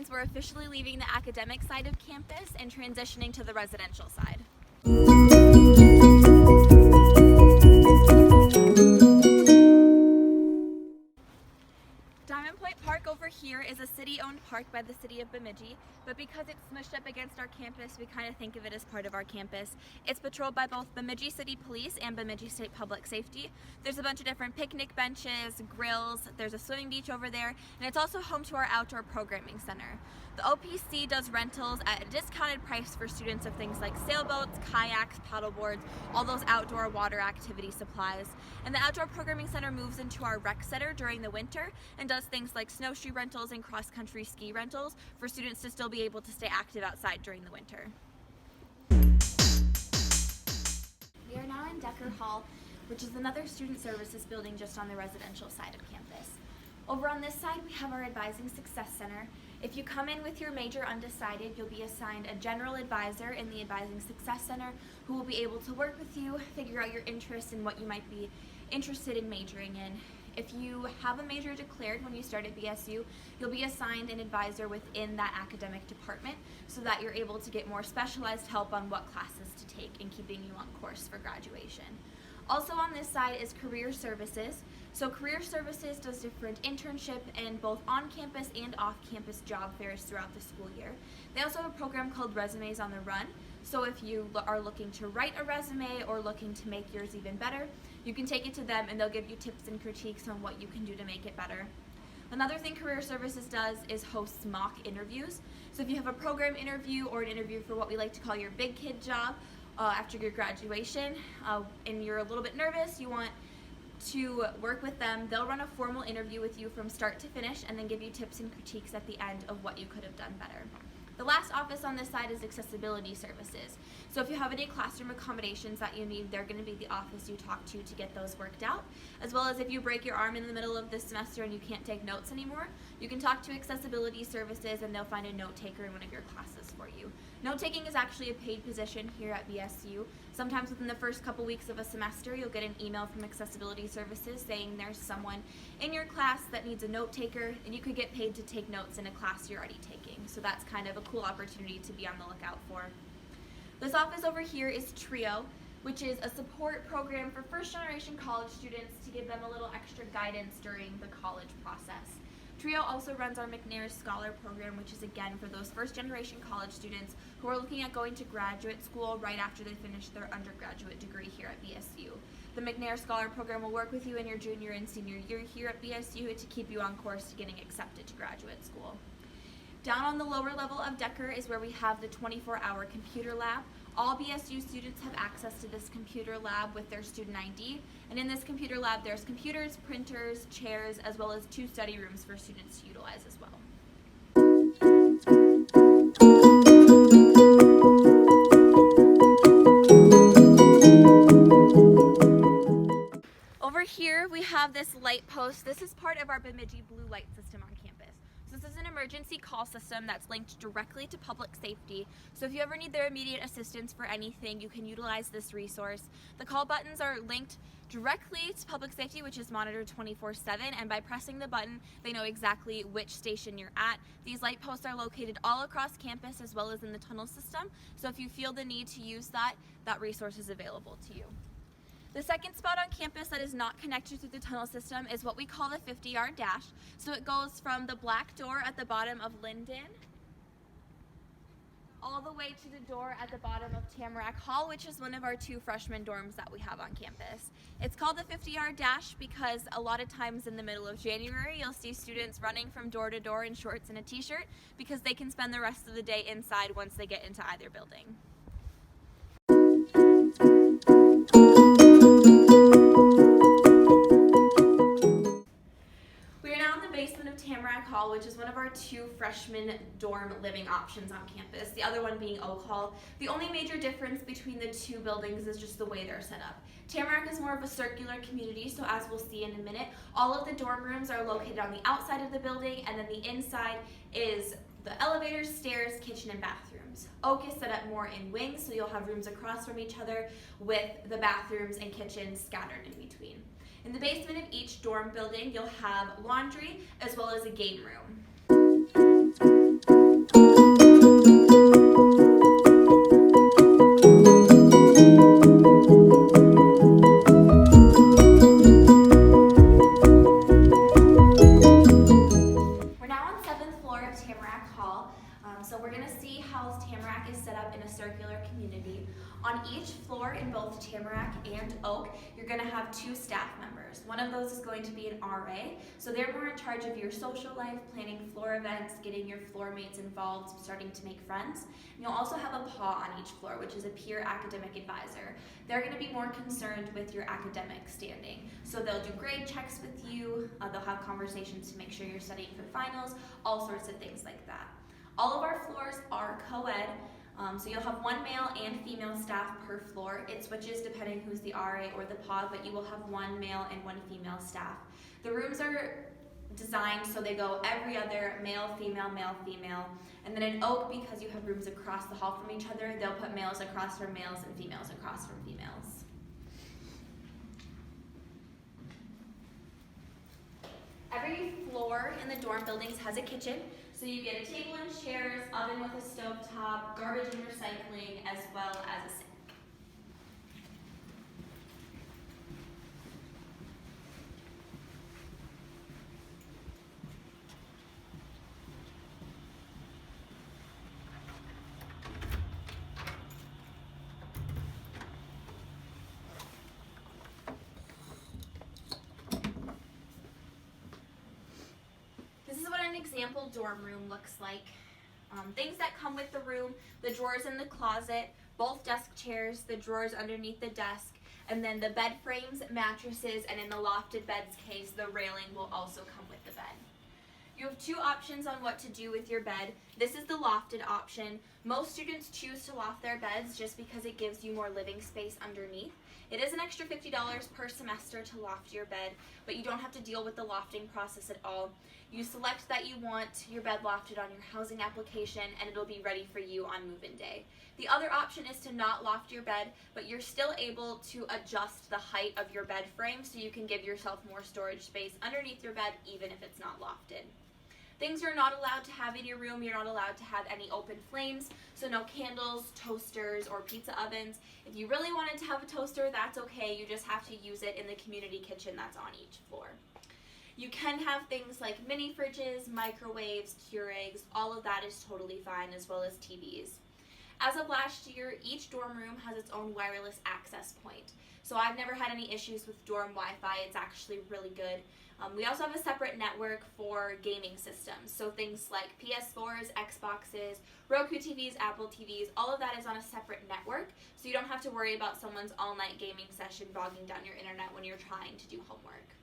means we're officially leaving the academic side of campus and transitioning to the residential side. Over here is a city-owned park by the city of Bemidji, but because it's smushed up against our campus, we kind of think of it as part of our campus. It's patrolled by both Bemidji City Police and Bemidji State Public Safety. There's a bunch of different picnic benches, grills, there's a swimming beach over there, and it's also home to our outdoor programming center. The OPC does rentals at a discounted price for students of things like sailboats, kayaks, paddleboards, all those outdoor water activity supplies. And the outdoor programming center moves into our rec center during the winter and does things like snowshoe rentals and cross-country ski rentals for students to still be able to stay active outside during the winter. We are now in Decker Hall, which is another student services building just on the residential side of campus. Over on this side, we have our Advising Success Center. If you come in with your major undecided, you'll be assigned a general advisor in the Advising Success Center who will be able to work with you, figure out your interests and what you might be interested in majoring in. If you have a major declared when you start at BSU, you'll be assigned an advisor within that academic department so that you're able to get more specialized help on what classes to take and keeping you on course for graduation. Also on this side is Career Services. So Career Services does different internship and both on-campus and off-campus job fairs throughout the school year. They also have a program called Resumes on the Run. So if you are looking to write a resume or looking to make yours even better, you can take it to them and they'll give you tips and critiques on what you can do to make it better. Another thing Career Services does is hosts mock interviews. So if you have a program interview or an interview for what we like to call your big kid job after your graduation and you're a little bit nervous, you want to work with them, they'll run a formal interview with you from start to finish and then give you tips and critiques at the end of what you could have done better. The last office on this side is Accessibility Services. So if you have any classroom accommodations that you need, they're going to be the office you talk to get those worked out. As well as if you break your arm in the middle of this semester and you can't take notes anymore, you can talk to Accessibility Services and they'll find a note taker in one of your classes for you. Note taking is actually a paid position here at BSU. Sometimes within the first couple weeks of a semester, you'll get an email from Accessibility Services saying there's someone in your class that needs a note taker, and you could get paid to take notes in a class you're already taking. So that's kind of a cool opportunity to be on the lookout for. This office over here is TRIO, which is a support program for first-generation college students to give them a little extra guidance during the college process. TRIO also runs our MCNAIR Scholar Program, which is again for those first-generation college students who are looking at going to graduate school right after they finish their undergraduate degree here at BSU. The MCNAIR Scholar Program will work with you in your junior and senior year here at BSU to keep you on course to getting accepted to graduate school. Down on the lower level of Decker is where we have the 24-hour computer lab. All BSU students have access to this computer lab with their student ID, and in this computer lab there's computers, printers, chairs, as well as 2 study rooms for students to utilize as well. Over here we have this light post. This is part of our Bemidji blue light system on campus. This is an emergency call system that's linked directly to public safety, so if you ever need their immediate assistance for anything, you can utilize this resource. The call buttons are linked directly to public safety, which is monitored 24/7, and by pressing the button, they know exactly which station you're at. These light posts are located all across campus as well as in the tunnel system, so if you feel the need to use that resource is available to you. The second spot on campus that is not connected through the tunnel system is what we call the 50-yard dash. So it goes from the black door at the bottom of Linden all the way to the door at the bottom of Tamarack Hall, which is one of our 2 freshman dorms that we have on campus. It's called the 50-yard dash because a lot of times in the middle of January, you'll see students running from door to door in shorts and a t-shirt because they can spend the rest of the day inside once they get into either building. Basement of Tamarack Hall, which is one of our 2 freshman dorm living options on campus, the other one being Oak Hall. The only major difference between the 2 buildings is just the way they're set up. Tamarack is more of a circular community, so as we'll see in a minute, all of the dorm rooms are located on the outside of the building, and then the inside is the elevators, stairs, kitchen, and bathrooms. Oak is set up more in wings, so you'll have rooms across from each other with the bathrooms and kitchens scattered in between. In the basement of each dorm building, you'll have laundry as well as a game room. We're now on 7th floor of Tamarack Hall. So we're going to see how Tamarack is set up in a circular community. On each floor in both Tamarack and Oak, you're going to have 2 staff members. One of those is going to be an RA, so they're more in charge of your social life, planning floor events, getting your floor mates involved, starting to make friends. And you'll also have a PAW on each floor, which is a peer academic advisor. They're going to be more concerned with your academic standing. So they'll do grade checks with you, they'll have conversations to make sure you're studying for finals, all sorts of things like that. All of our floors are co-ed, so you'll have 1 male and female staff per floor. It switches depending who's the RA or the POG, but you will have 1 male and 1 female staff. The rooms are designed so they go every other male, female, and then in Oak, because you have rooms across the hall from each other, they'll put males across from males and females across from females. Every floor in the dorm buildings has a kitchen. So you get a table and chairs, oven with a stovetop, garbage and recycling, as well as a sink. This is what an example dorm room looks like. Things that come with the room: the drawers in the closet, both desk chairs, the drawers underneath the desk, and then the bed frames, mattresses, and in the lofted bed's case, the railing will also come with the bed. You have 2 options on what to do with your bed. This is the lofted option. Most students choose to loft their beds just because it gives you more living space underneath. It is an extra $50 per semester to loft your bed, but you don't have to deal with the lofting process at all. You select that you want your bed lofted on your housing application, and it'll be ready for you on move-in day. The other option is to not loft your bed, but you're still able to adjust the height of your bed frame so you can give yourself more storage space underneath your bed even if it's not lofted. Things you're not allowed to have in your room: you're not allowed to have any open flames, so no candles, toasters, or pizza ovens. If you really wanted to have a toaster, that's okay. You just have to use it in the community kitchen that's on each floor. You can have things like mini fridges, microwaves, Keurigs. All of that is totally fine, as well as TVs. As of last year, each dorm room has its own wireless access point. So I've never had any issues with dorm Wi-Fi. It's actually really good. We also have a separate network for gaming systems. So things like PS4s, Xboxes, Roku TVs, Apple TVs, all of that is on a separate network. So you don't have to worry about someone's all-night gaming session bogging down your internet when you're trying to do homework.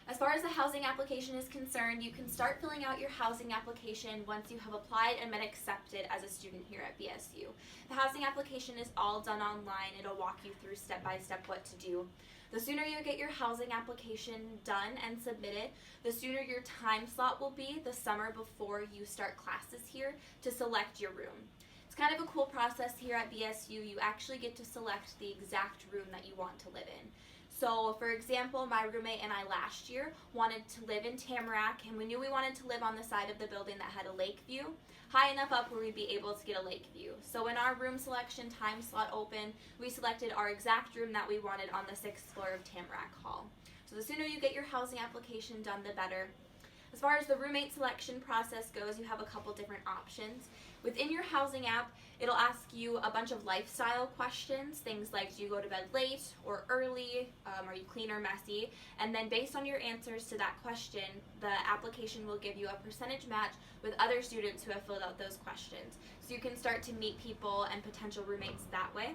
As far as the housing application is concerned, you can start filling out your housing application once you have applied and been accepted as a student here at BSU. The housing application is all done online. It'll walk you through step by step what to do. The sooner you get your housing application done and submitted, the sooner your time slot will be the summer before you start classes here to select your room. It's kind of a cool process here at BSU. You actually get to select the exact room that you want to live in. So, for example, my roommate and I last year wanted to live in Tamarack, and we knew we wanted to live on the side of the building that had a lake view, high enough up where we'd be able to get a lake view. So in our room selection time slot open, we selected our exact room that we wanted on the 6th floor of Tamarack Hall. So the sooner you get your housing application done, the better. As far as the roommate selection process goes, you have a couple different options. Within your housing app, it'll ask you a bunch of lifestyle questions, things like, do you go to bed late or early, are you clean or messy? And then based on your answers to that question, the application will give you a percentage match with other students who have filled out those questions. So you can start to meet people and potential roommates that way.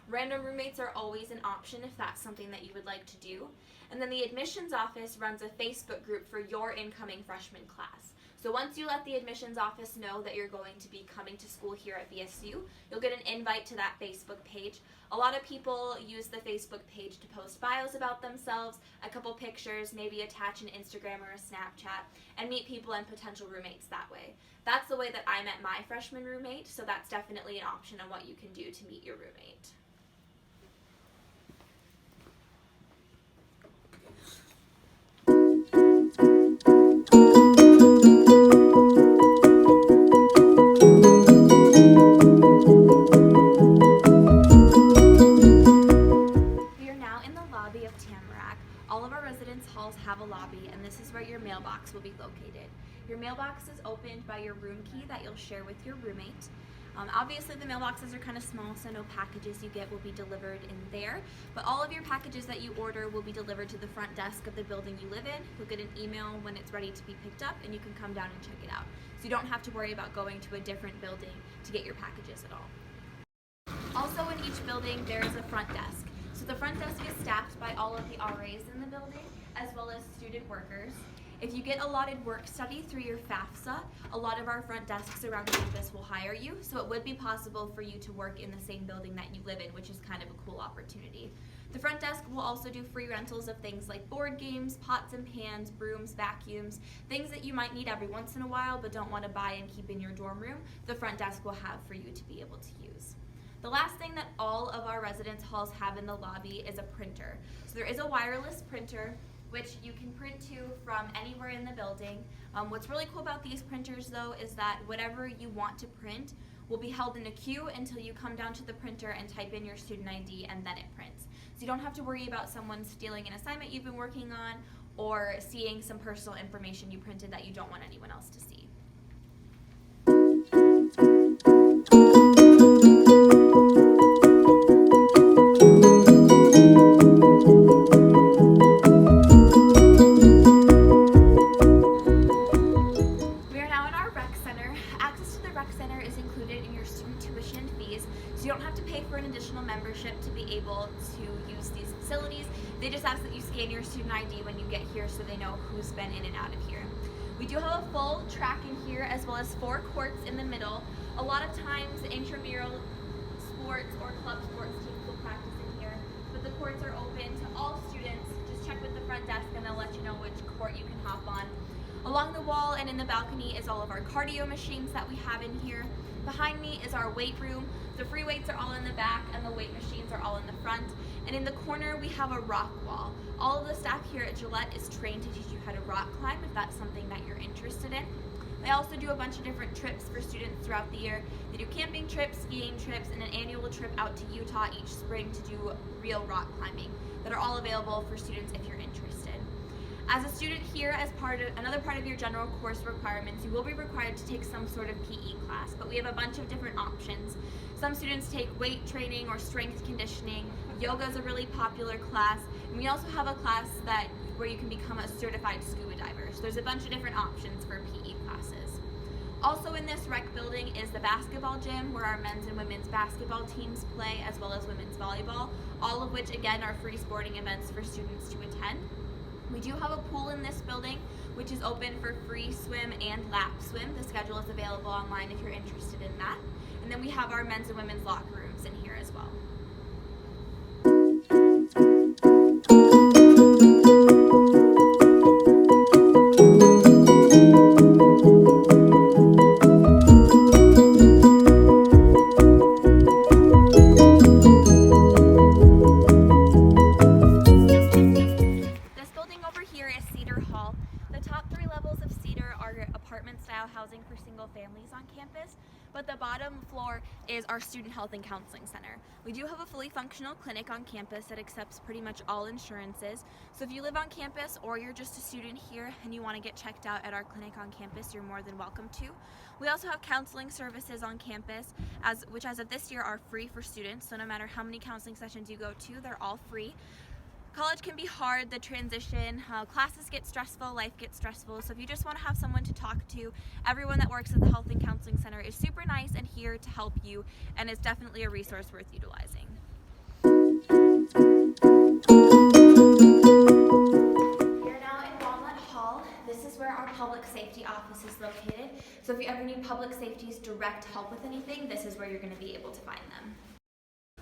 Random roommates are always an option if that's something that you would like to do. And then the admissions office runs a Facebook group for your incoming freshman class. So once you let the admissions office know that you're going to be coming to school here at BSU, you'll get an invite to that Facebook page. A lot of people use the Facebook page to post bios about themselves, a couple pictures, maybe attach an Instagram or a Snapchat, and meet people and potential roommates that way. That's the way that I met my freshman roommate, so that's definitely an option on what you can do to meet your roommate. mailbox is opened by your room key that you'll share with your roommate. Obviously the mailboxes are kind of small, so no packages you get will be delivered in there, but all of your packages that you order will be delivered to the front desk of the building you live in. You'll get an email when it's ready to be picked up, and you can come down and check it out. So you don't have to worry about going to a different building to get your packages at all. Also in each building there is a front desk. So the front desk is staffed by all of the RAs in the building, as well as student workers. If you get allotted work study through your FAFSA, a lot of our front desks around campus will hire you, so it would be possible for you to work in the same building that you live in, which is kind of a cool opportunity. The front desk will also do free rentals of things like board games, pots and pans, brooms, vacuums, things that you might need every once in a while but don't want to buy and keep in your dorm room. The front desk will have for you to be able to use. The last thing that all of our residence halls have in the lobby is a printer. So there is a wireless printer which you can print to from anywhere in the building. What's really cool about these printers though is that whatever you want to print will be held in a queue until you come down to the printer and type in your student ID, and then it prints. So you don't have to worry about someone stealing an assignment you've been working on or seeing some personal information you printed that you don't want anyone else to see. You don't have to pay for an additional membership to be able to use these facilities. They just ask that you scan your student ID when you get here so they know who's been in and out of here. We do have a full track in here as well as 4 courts in the middle. A lot of times intramural sports or club sports teams will practice in here, but the courts are open to all students. Just check with the front desk and they'll let you know which court you can hop on. Along the wall and in the balcony is all of our cardio machines that we have in here. Behind me is our weight room. The free weights are all in the back and the weight machines are all in the front. And in the corner we have a rock wall. All of the staff here at Gillette is trained to teach you how to rock climb if that's something that you're interested in. They also do a bunch of different trips for students throughout the year. They do camping trips, skiing trips, and an annual trip out to Utah each spring to do real rock climbing that are all available for students if you're interested. As a student here, as another part of your general course requirements, you will be required to take some sort of PE class, but we have a bunch of different options. Some students take weight training or strength conditioning. Yoga is a really popular class, and we also have a class where you can become a certified scuba diver. So there's a bunch of different options for PE classes. Also in this rec building is the basketball gym where our men's and women's basketball teams play, as well as women's volleyball, all of which again are free sporting events for students to attend. We do have a pool in this building, which is open for free swim and lap swim. The schedule is available online if you're interested in that. And then we have our men's and women's locker rooms in here as well. Apartment-style housing for single families on campus, but the bottom floor is our Student Health and Counseling Center. We do have a fully functional clinic on campus that accepts pretty much all insurances, so if you live on campus or you're just a student here and you want to get checked out at our clinic on campus, you're more than welcome to. We also have counseling services on campus, which as of this year are free for students, so no matter how many counseling sessions you go to, they're all free. College can be hard, the transition, classes get stressful, life gets stressful, so if you just want to have someone to talk to, everyone that works at the Health and Counseling Center is super nice and here to help you, and is definitely a resource worth utilizing. We are now in Walnut Hall. This is where our public safety office is located, so if you ever need public safety's direct help with anything, this is where you're going to be able to find them.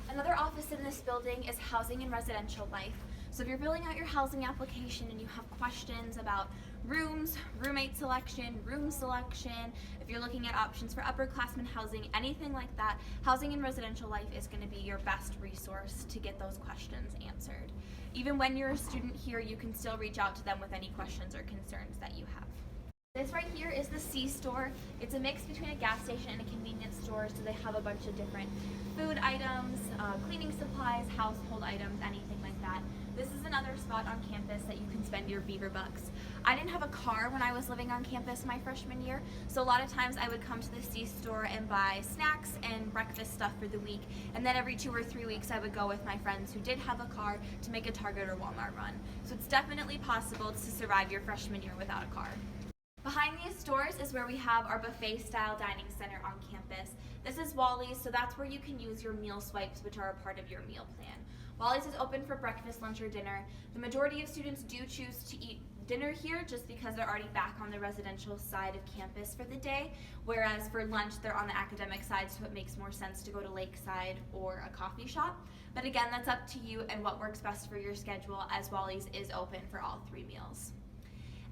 Another office in this building is Housing and Residential Life. So if you're filling out your housing application and you have questions about rooms, roommate selection, room selection, if you're looking at options for upperclassmen housing, anything like that, Housing and Residential Life is going to be your best resource to get those questions answered. Even when you're a student here, you can still reach out to them with any questions or concerns that you have. This right here is the C store. It's a mix between a gas station and a convenience store, so they have a bunch of different food items, cleaning supplies, household items, anything like that. This is another spot on campus that you can spend your Beaver bucks. I didn't have a car when I was living on campus my freshman year, so a lot of times I would come to the C store and buy snacks and breakfast stuff for the week, and then every 2 or 3 weeks I would go with my friends who did have a car to make a Target or Walmart run. So it's definitely possible to survive your freshman year without a car. Behind these stores is where we have our buffet-style dining center on campus. This is Wally's, so that's where you can use your meal swipes, which are a part of your meal plan. Wally's is open for breakfast, lunch, or dinner. The majority of students do choose to eat dinner here just because they're already back on the residential side of campus for the day, whereas for lunch they're on the academic side, so it makes more sense to go to Lakeside or a coffee shop. But again, that's up to you and what works best for your schedule, as Wally's is open for all 3 meals.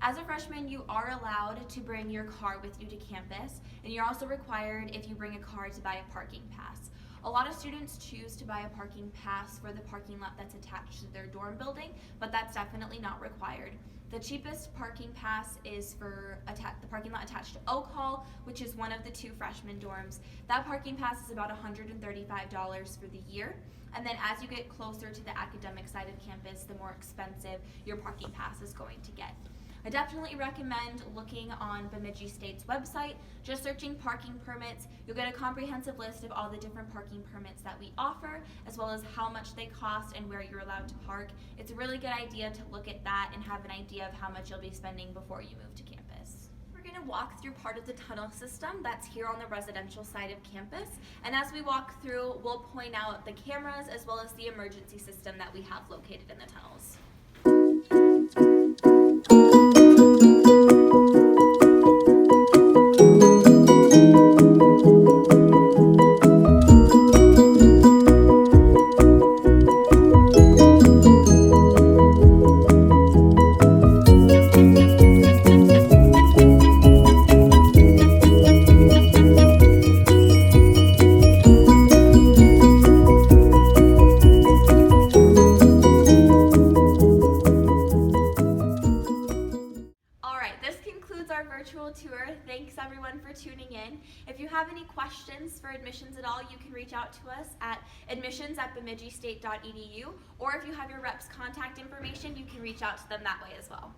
As a freshman, you are allowed to bring your car with you to campus, and you're also required, if you bring a car, to buy a parking pass. A lot of students choose to buy a parking pass for the parking lot that's attached to their dorm building, but that's definitely not required. The cheapest parking pass is for the parking lot attached to Oak Hall, which is one of the 2 freshman dorms. That parking pass is about $135 for the year. And then as you get closer to the academic side of campus, the more expensive your parking pass is going to get. I definitely recommend looking on Bemidji State's website, just searching parking permits. You'll get a comprehensive list of all the different parking permits that we offer, as well as how much they cost and where you're allowed to park. It's a really good idea to look at that and have an idea of how much you'll be spending before you move to campus. We're going to walk through part of the tunnel system that's here on the residential side of campus, and as we walk through, we'll point out the cameras as well as the emergency system that we have located in the tunnels. Virtual tour. Thanks everyone for tuning in. If you have any questions for admissions at all, you can reach out to us at admissions@bemidjistate.edu, or if you have your rep's contact information, you can reach out to them that way as well.